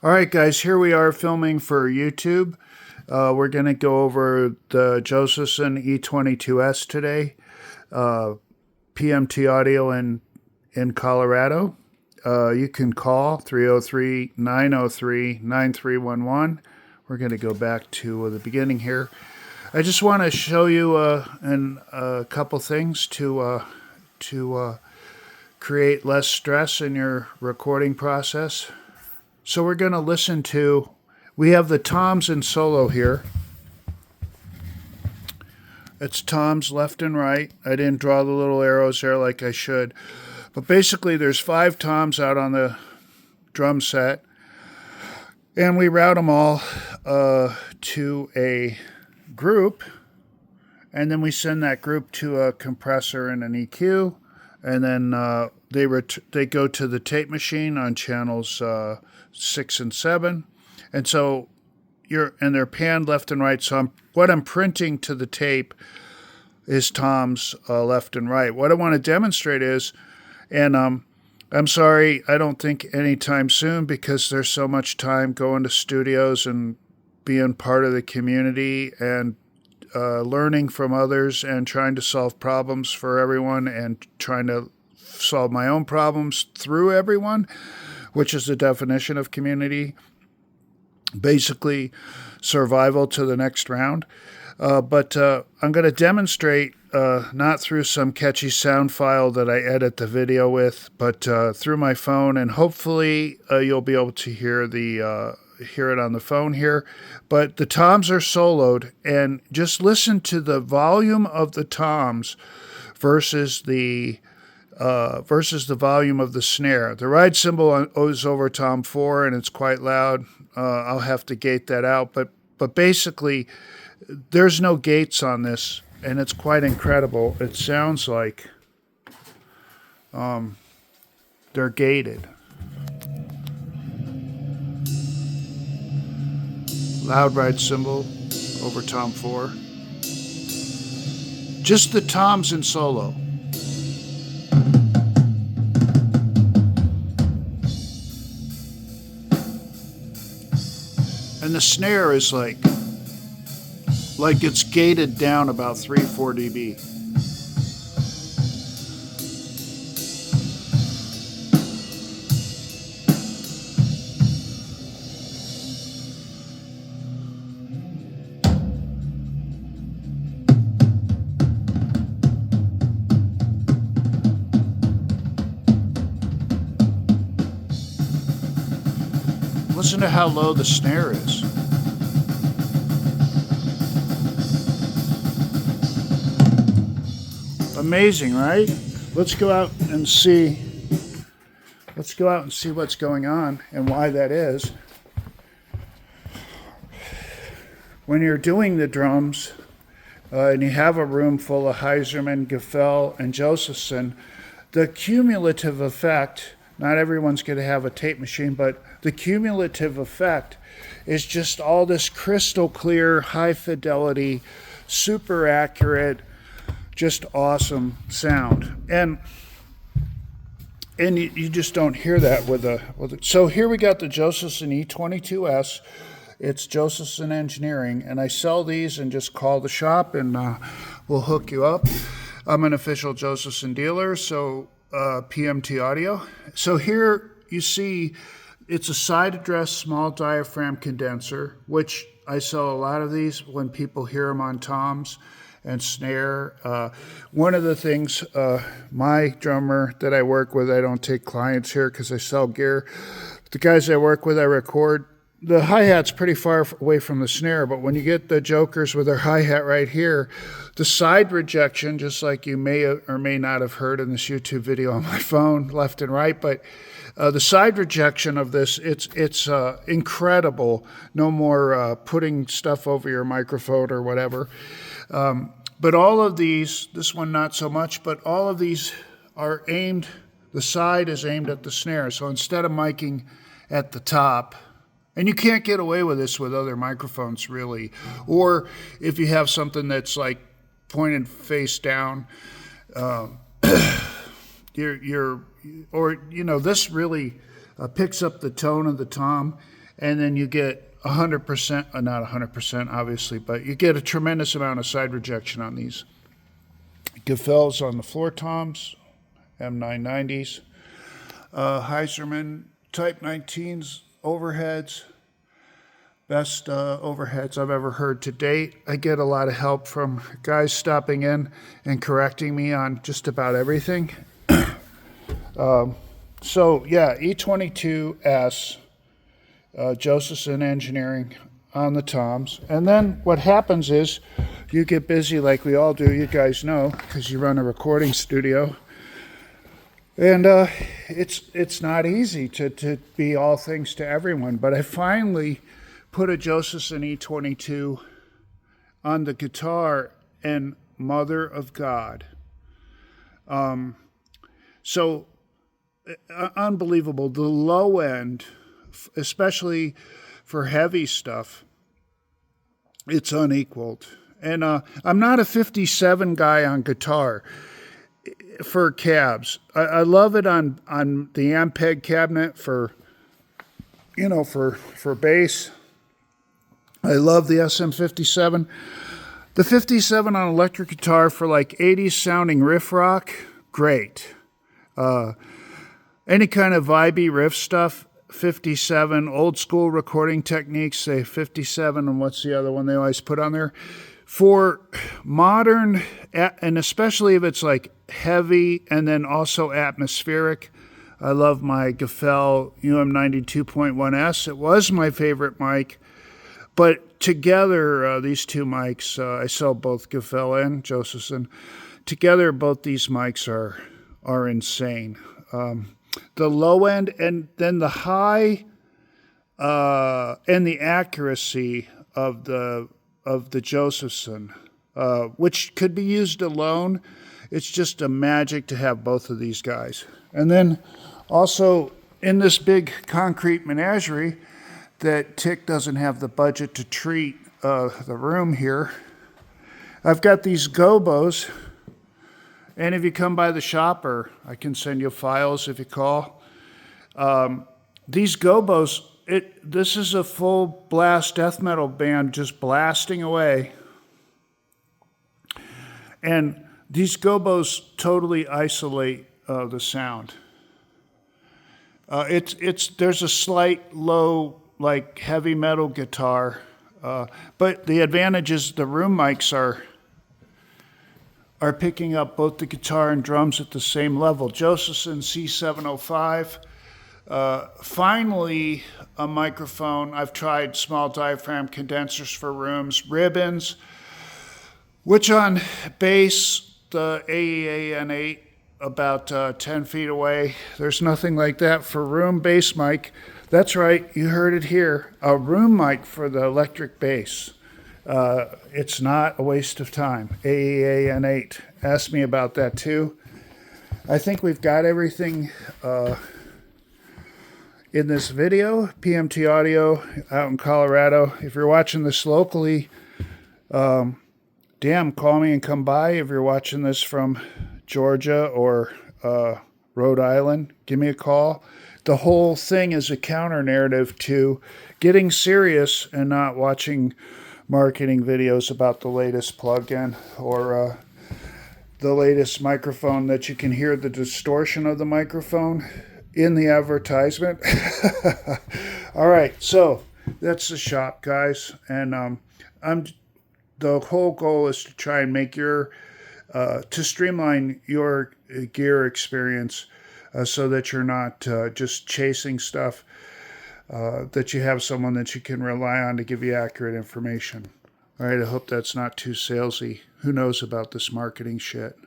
All right, guys, here we are filming for YouTube. We're going to go over the Josephson E22s today. PMT audio in Colorado. You can call 303-903-9311. We're going to go back to the beginning here. I just want to show you a couple things to create less stress in your recording process. So we're going to listen to, we have the toms in solo here. It's toms left and right. I didn't draw the little arrows there like I should. But basically there's 5 toms out on the drum set. And we route them all to a group. And then we send that group to a compressor and an EQ. And then they go to the tape machine on channels 6 and 7, and so they're panned left and right. So what I'm printing to the tape is toms left and right. What I want to demonstrate is, and I'm sorry, I don't think anytime soon, because there's so much time going to studios and being part of the community and learning from others and trying to solve problems for everyone and trying to solve my own problems through everyone, which is the definition of community. Basically, survival to the next round. But I'm going to demonstrate not through some catchy sound file that I edit the video with, but through my phone, and hopefully you'll be able to hear it on the phone here. But the toms are soloed, and just listen to the volume of the toms versus the volume of the snare. The ride cymbal is over tom 4, and it's quite loud. I'll have to gate that out, but basically there's no gates on this, and it's quite incredible. It sounds like they're gated. Loud ride cymbal over tom 4. Just the toms in solo. And the snare is like it's gated down about 3-4 dB. Listen to how low the snare is. Amazing, right? Let's go out and see. Let's go out and see what's going on and why that is. When you're doing the drums and you have a room full of Heiserman, Gefell, and Josephson, the cumulative effect, not everyone's going to have a tape machine, but the cumulative effect is just all this crystal clear, high fidelity, super accurate, just awesome sound. And you just don't hear that with a. So here we got the Josephson E22s. It's Josephson Engineering, and I sell these, and just call the shop and we'll hook you up. I'm an official Josephson dealer, so PMT audio. So here you see it's a side address small diaphragm condenser, which I sell a lot of these when people hear them on toms and snare. One of the things, my drummer that I work with, I don't take clients here because I sell gear. The guys I work with, I record. The hi-hat's pretty far away from the snare, but when you get the jokers with their hi-hat right here, the side rejection, just like you may or may not have heard in this YouTube video on my phone, left and right, but the side rejection of this, it's incredible. No more putting stuff over your microphone or whatever. But all of these, this one not so much, but all of these are aimed, the side is aimed at the snare. So instead of miking at the top, and you can't get away with this with other microphones really, or if you have something that's like pointed face down, this really picks up the tone of the tom, and then you get 100%, not 100% obviously, but you get a tremendous amount of side rejection on these. Gefells on the floor toms, M990s, Heiserman Type 19s, overheads, best overheads I've ever heard to date. I get a lot of help from guys stopping in and correcting me on just about everything. So yeah, e22s, Josephson Engineering on the toms. And then what happens is you get busy like we all do, you guys know, because you run a recording studio. And it's not easy to be all things to everyone. But I finally put a Josephson E22 on the guitar, and mother of God. So unbelievable. The low end, especially for heavy stuff, it's unequaled. And I'm not a 57 guy on guitar for cabs. I love it on the Ampeg cabinet for bass. I love the SM57. The 57 on electric guitar for like 80s sounding riff rock, great. Any kind of vibey riff stuff, 57. Old school recording techniques, say 57, and what's the other one they always put on there? For modern, and especially if it's like heavy and then also atmospheric, I love my Gefell UM92.1S. It was my favorite mic, but together, these two mics, I sell both Gefell and Josephson. Together, both these mics are insane. The low end and then the high and the accuracy of the Josephson, which could be used alone. It's just a magic to have both of these guys. And then also in this big concrete menagerie that Tick doesn't have the budget to treat the room here, I've got these gobos. And if you come by the shop, or I can send you files if you call. These gobos, this is a full blast death metal band just blasting away. And these gobos totally isolate the sound. There's a slight low, like heavy metal guitar, but the advantage is the room mics are picking up both the guitar and drums at the same level. Josephson C705. Finally, a microphone. I've tried small diaphragm condensers for rooms, ribbons, which on bass, the AEAN8, about 10 feet away. There's nothing like that for room bass mic. That's right, you heard it here. A room mic for the electric bass. It's not a waste of time. AEAN8. Ask me about that too. I think we've got everything in this video. PMT Audio out in Colorado. If you're watching this locally, call me and come by. If you're watching this from Georgia or Rhode Island, give me a call. The whole thing is a counter narrative to getting serious and not watching marketing videos about the latest plug-in or the latest microphone that you can hear the distortion of the microphone in the advertisement. All right, so that's the shop, guys, and the whole goal is to try and make to streamline your gear experience so that you're not just chasing stuff. That you have someone that you can rely on to give you accurate information. All right, I hope that's not too salesy. Who knows about this marketing shit?